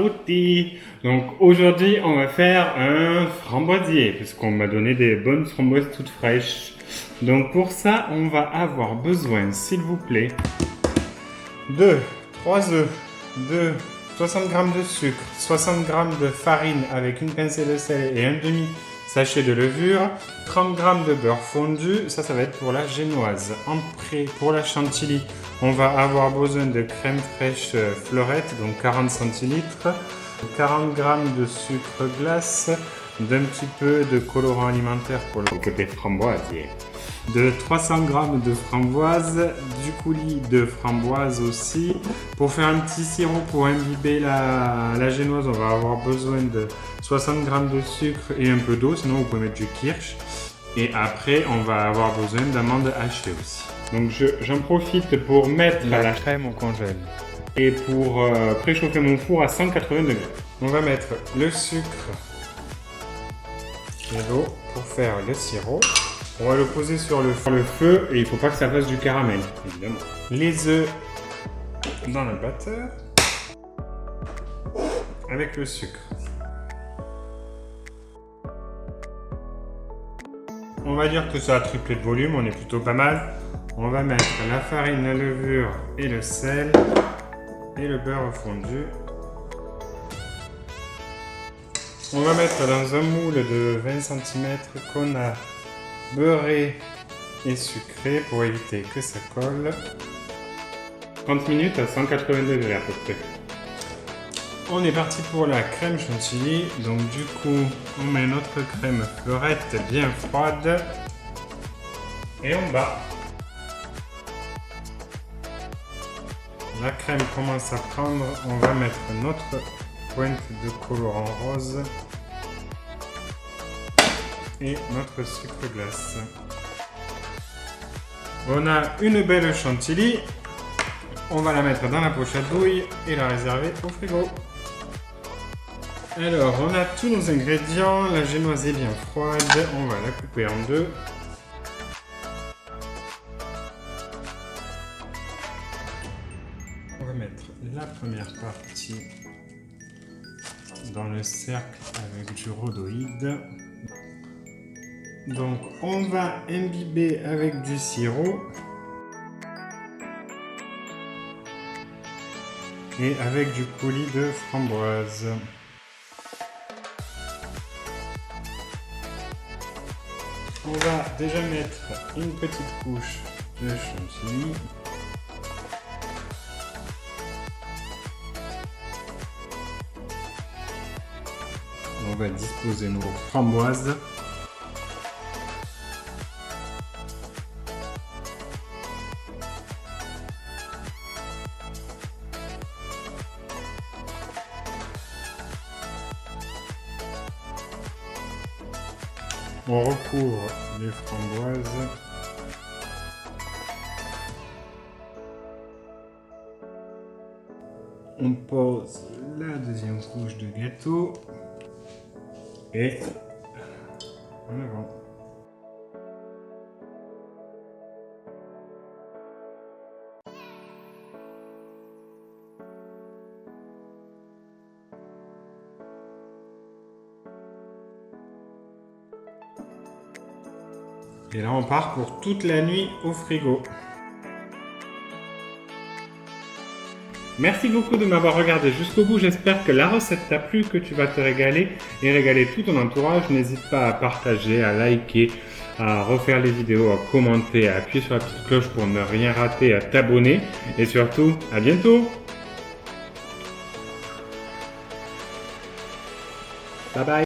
Saluti! Donc aujourd'hui on va faire un framboisier parce qu'on m'a donné des bonnes framboises toutes fraîches. Donc pour ça on va avoir besoin, s'il vous plaît, de 3 œufs, de 60 g de sucre, 60 g de farine avec une pincée de sel et un demi sachet de levure, 30 g de beurre fondu, ça va être pour la génoise. Pour la chantilly, on va avoir besoin de crème fraîche fleurette, donc 40 centilitres, 40 g de sucre glace, d'un petit peu de colorant alimentaire pour le côté framboisier, de 300 g de framboise, du coulis de framboise aussi. Pour faire un petit sirop pour imbiber la génoise, on va avoir besoin de 60 g de sucre et un peu d'eau, sinon vous pouvez mettre du kirsch. Et après, on va avoir besoin d'amandes hachées aussi. Donc j'en profite pour mettre la crème au congèle et pour préchauffer mon four à 180 degrés. On va mettre le sucre et l'eau pour faire le sirop. On va le poser sur le feu et il ne faut pas que ça fasse du caramel, évidemment. Les œufs dans le batteur avec le sucre. On va dire que ça a triplé de volume, on est plutôt pas mal. On va mettre la farine, la levure et le sel et le beurre fondu. On va mettre dans un moule de 20 cm qu'on a beurré et sucré pour éviter que ça colle. 30 minutes à 180 degrés à peu près. On est parti pour la crème chantilly. Donc du coup, on met notre crème fleurette bien froide et on bat. La crème commence à prendre. On va mettre notre pointe de colorant rose et notre sucre glace. On a une belle chantilly. On va la mettre dans la poche à douille et la réserver au frigo. Alors, on a tous nos ingrédients. La génoise est bien froide. On va la couper en deux. On va mettre la première partie dans le cercle avec du rhodoïde. Donc, on va imbiber avec du sirop et avec du coulis de framboise. On va déjà mettre une petite couche de chantilly. On va disposer nos framboises. On recouvre les framboises. On pose la deuxième couche de gâteau. Et en avant. Et là on part pour toute la nuit au frigo. Merci beaucoup de m'avoir regardé jusqu'au bout. J'espère que la recette t'a plu, que tu vas te régaler et régaler tout ton entourage. N'hésite pas à partager, à liker, à refaire les vidéos, à commenter, à appuyer sur la petite cloche pour ne rien rater, à t'abonner. Et surtout, à bientôt. Bye bye.